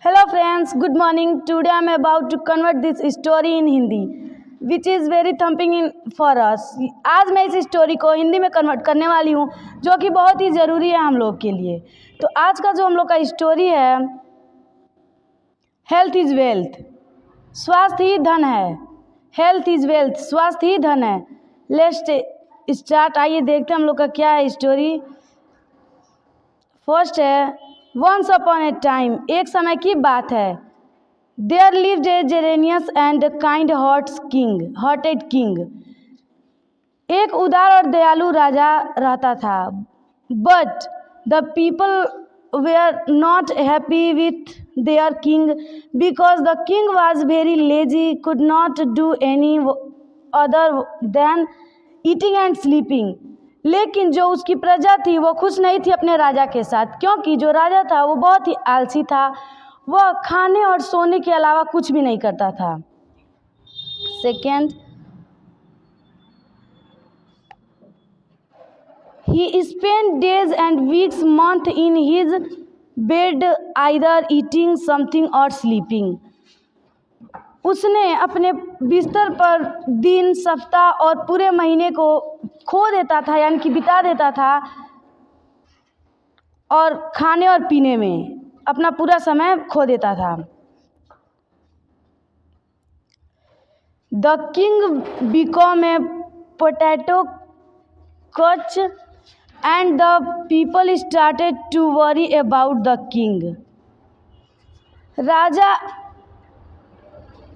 Hello friends, good morning. Today I am about to convert this story in Hindi, which is very thumping in for us. आज मैं इस story को हिंदी में convert करने वाली हूँ, जो कि बहुत ही ज़रूरी है हम लोग के लिए। तो आज का जो हम लोग का स्टोरी है, हेल्थ इज़ वेल्थ, स्वास्थ्य ही धन है। हेल्थ इज़ वेल्थ, स्वास्थ्य ही धन है। Let's start. आइए देखते हैं हम लोग का क्या है स्टोरी। फर्स्ट है, वंस अपॉन ए टाइम, एक समय की बात है। There lived a generous and kind hearted king, एक उदार और दयालु राजा रहता था। But the people were not happy with their king because the king was very lazy, could not do any other than eating and sleeping. लेकिन जो उसकी प्रजा थी वो खुश नहीं थी अपने राजा के साथ, क्योंकि जो राजा था वो बहुत ही आलसी था। वह खाने और सोने के अलावा कुछ भी नहीं करता था। Second, he spend days and weeks month in his bed either eating something और स्लीपिंग। उसने अपने बिस्तर पर दिन, सप्ताह और पूरे महीने को खो देता था, यानी कि बिता देता था, और खाने और पीने में अपना पूरा समय खो देता था। The king become a potato couch and the people started to worry about the king.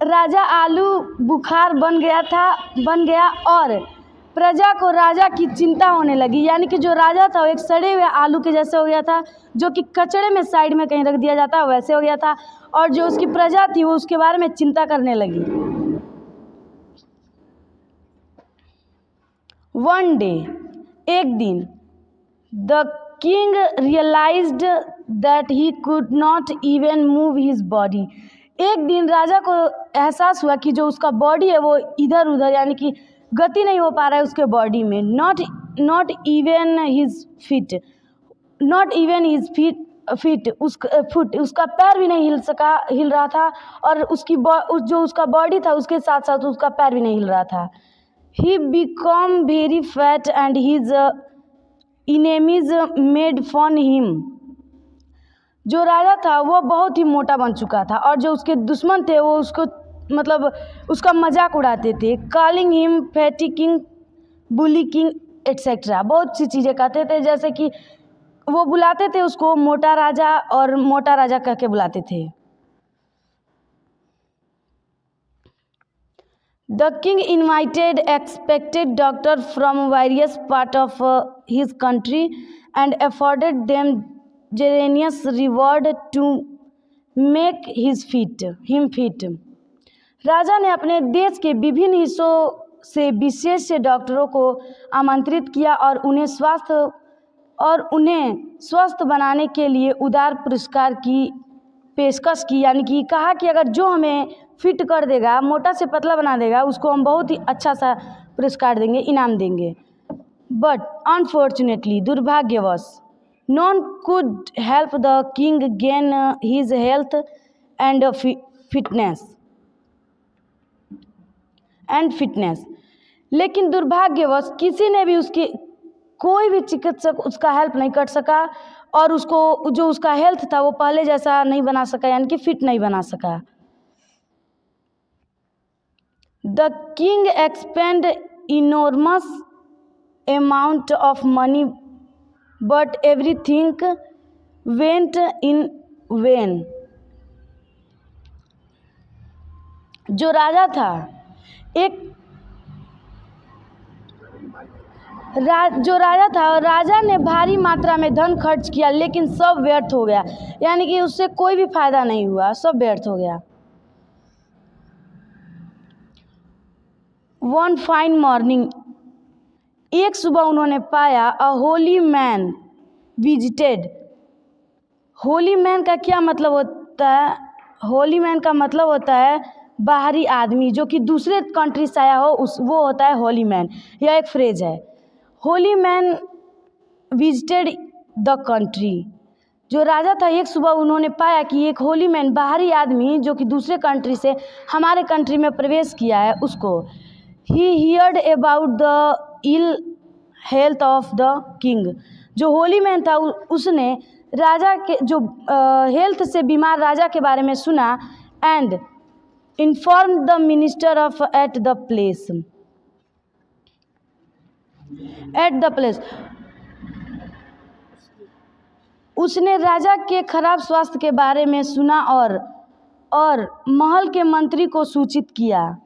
राजा आलू बुखार बन गया और प्रजा को राजा की चिंता होने लगी। यानी कि जो राजा था वो एक सड़े हुए आलू के जैसे हो गया था, जो कि कचड़े में साइड में कहीं रख दिया जाता है, वैसे हो गया था। और जो उसकी प्रजा थी वो उसके बारे में चिंता करने लगी। वन डे, एक दिन, the king realized that he could not even move his body. एक दिन राजा को एहसास हुआ कि जो उसका बॉडी है वो इधर उधर, यानी कि गति नहीं हो पा रहा है उसके बॉडी में। नॉट इवन हिज फीट, उसका पैर भी नहीं हिल रहा था, और जो उसका बॉडी था उसके साथ साथ उसका पैर भी नहीं हिल रहा था। He become very fat and his enemies made fun him. जो राजा था वो बहुत ही मोटा बन चुका था, और जो उसके दुश्मन थे वो उसका मजाक उड़ाते थे। कॉलिंग हिम फैटी किंग, बुली किंग एट्सेट्रा, बहुत सी चीज़ें कहते थे, जैसे कि वो बुलाते थे उसको मोटा राजा, और मोटा राजा कह के बुलाते थे। The king invited expected doctors from various parts of his country and afforded them generous reward to make him fit. राजा ने अपने देश के विभिन्न हिस्सों से विशेष डॉक्टरों को आमंत्रित किया और उन्हें स्वस्थ बनाने के लिए उदार पुरस्कार की पेशकश की। यानी कि कहा कि अगर जो हमें फिट कर देगा, मोटा से पतला बना देगा, उसको हम बहुत ही अच्छा सा पुरस्कार देंगे, इनाम देंगे। बट अनफॉर्चुनेटली, दुर्भाग्यवश, non could help the king gain his health and fitness. लेकिन दुर्भाग्यवश किसी ने भी कोई भी चिकित्सक उसका हेल्प नहीं कर सका, और उसको जो उसका हेल्थ था वो पहले जैसा नहीं बना सका, यानी कि फिट नहीं बना सका। The king expand enormous amount of money but everything went in when. जो राजा था राजा ने भारी मात्रा में धन खर्च किया, लेकिन सब व्यर्थ हो गया। यानी कि उससे कोई भी फायदा नहीं हुआ, सब व्यर्थ हो गया। वन फाइन मॉर्निंग, एक सुबह उन्होंने पाया a holy man visited. Holy man का क्या मतलब होता है? होली मैन का मतलब होता है बाहरी आदमी, जो कि दूसरे कंट्री से आया हो, वो होता है होली मैन। यह एक फ्रेज है। Holi man visited the country, जो राजा था, एक सुबह उन्होंने पाया कि एक होली मैन, बाहरी आदमी जो कि दूसरे कंट्री से हमारे कंट्री में प्रवेश किया है, उसको ही heard about the ill health of the king. जो होली मैन था उसने राजा के जो हेल्थ से बीमार राजा के बारे में सुना and inform the minister of at the place. उसने राजा के खराब स्वास्थ्य के बारे में सुना और महल के मंत्री को सूचित किया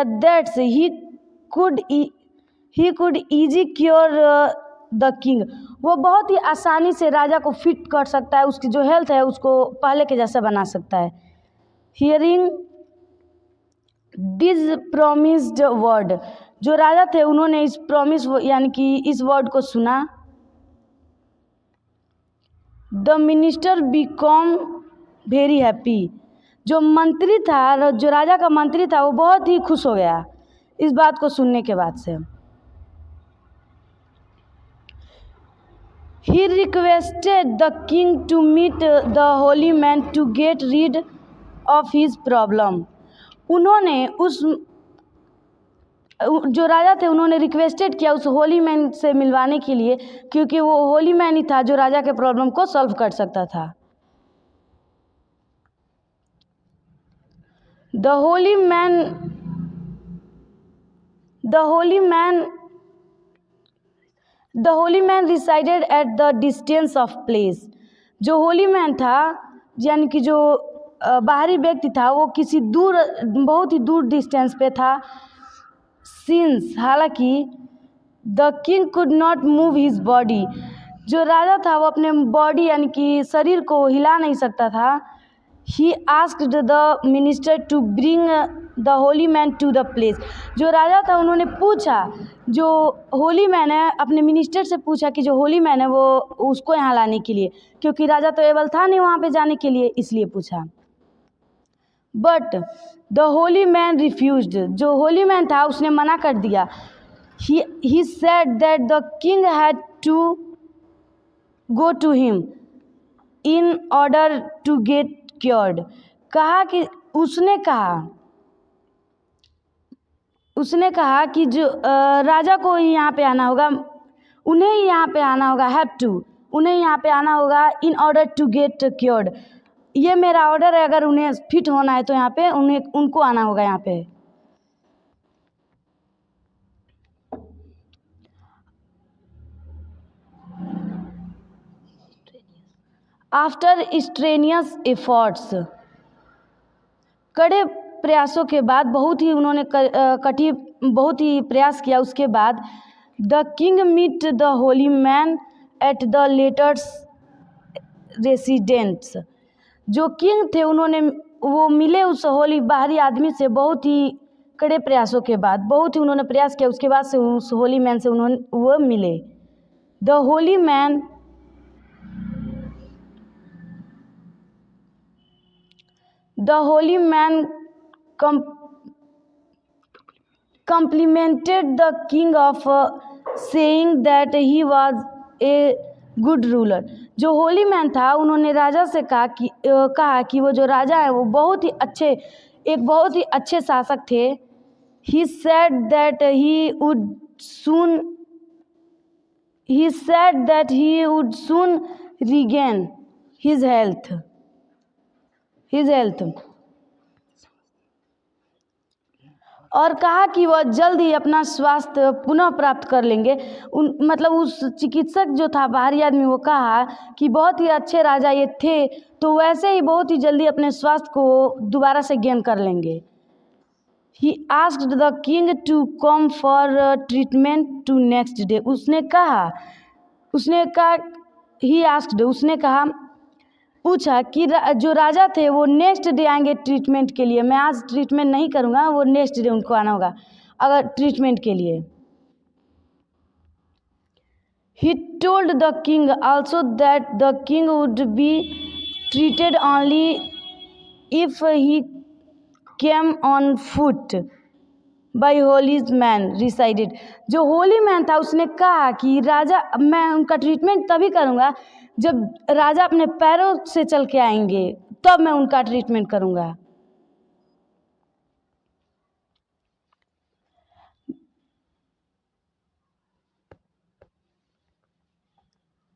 that's he could easy cure the king. वो बहुत ही आसानी से राजा को फिट कर सकता है, उसकी जो हेल्थ है उसको पहले के जैसा बना सकता है। हियरिंग दिस प्रॉमिस्ड वर्ड, जो राजा थे उन्होंने इस प्रॉमिस यानी कि इस वर्ड को सुना। The minister become very happy, जो मंत्री था, जो राजा का मंत्री था, वो बहुत ही खुश हो गया इस बात को सुनने के बाद से। He requested the king to meet the holy man to get rid of his problem. उन्होंने जो राजा थे उन्होंने रिक्वेस्टेड किया उस होली मैन से मिलवाने के लिए, क्योंकि वो होली मैन ही था जो राजा के प्रॉब्लम को सॉल्व कर सकता था। The holy man resided at the distance of place. जो होली मैन था यानी कि जो बाहरी व्यक्ति था वो किसी बहुत ही दूर डिस्टेंस पे था। सिंस, हालांकि the king could not move his body, जो राजा था वो अपने बॉडी यानी कि शरीर को हिला नहीं सकता था। He asked the minister to bring the holy man to the place, जो राजा था उन्होंने पूछा, जो होली मैन है अपने मिनिस्टर से पूछा कि जो होली मैन है वो उसको यहाँ लाने के लिए, क्योंकि राजा तो एबल था नहीं वहाँ पे जाने के लिए, इसलिए पूछा। But the holy man refused, जो होली मैन था उसने मना कर दिया। He said that the king had to go to him in order to get cured, कहा कि उसने कहा कि जो राजा को ही यहाँ पे आना होगा, उन्हें ही यहाँ पे आना होगा, उन्हें यहाँ पे आना होगा in order to get cured. ये मेरा ऑर्डर है, अगर उन्हें फिट होना है तो यहाँ पे उनको आना होगा यहाँ पे। आफ्टर स्ट्रेनियस एफर्ट्स, कड़े प्रयासों के बाद, बहुत ही प्रयास किया उसके बाद, the king meet the holy man at the latter's residents, जो किंग थे वो मिले उस बाहरी आदमी से बहुत ही कड़े प्रयासों के बाद, बहुत ही उन्होंने प्रयास किया, उसके बाद से उस होली मैन से वो मिले। The holy man complimented the king of saying that he was a good ruler, जो होली मैन था उन्होंने राजा से कहा कि वो जो राजा है वो बहुत ही अच्छे शासक थे। He said that he would soon regain his health और कहा कि वह जल्द ही अपना स्वास्थ्य पुनः प्राप्त कर लेंगे। मतलब उस चिकित्सक जो था बाहरी आदमी, वो कहा कि बहुत ही अच्छे राजा ये थे, तो वैसे ही बहुत ही जल्दी अपने स्वास्थ्य को दोबारा से गेन कर लेंगे। He asked the king to come for treatment to next day, उसने पूछा कि जो राजा थे वो नेक्स्ट डे आएंगे ट्रीटमेंट के लिए, मैं आज ट्रीटमेंट नहीं करूँगा, वो नेक्स्ट डे उनको आना होगा अगर ट्रीटमेंट के लिए। He told the king also that the king would be treated only if he came on foot by holy man resided, जो होली मैन था उसने कहा कि राजा, मैं उनका ट्रीटमेंट तभी करूँगा जब राजा अपने पैरों से चल के आएंगे तब मैं उनका ट्रीटमेंट करूँगा।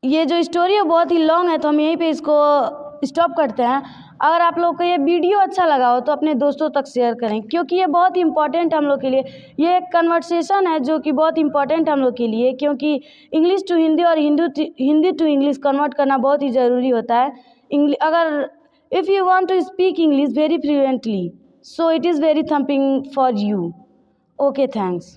ये जो स्टोरी है बहुत ही लॉन्ग है, तो हम यहीं पे इसको स्टॉप करते हैं। अगर आप लोग को ये वीडियो अच्छा लगा हो तो अपने दोस्तों तक शेयर करें, क्योंकि ये बहुत इंपॉर्टेंट हम लोग के लिए, ये एक कन्वर्सेशन है जो कि बहुत इंपॉर्टेंट हम लोग के लिए, क्योंकि इंग्लिश टू हिंदी और हिंदी टू इंग्लिश कन्वर्ट करना बहुत ही ज़रूरी होता है। अगर if you want to speak English very fluently, so it is very thumping for you. Okay, thanks.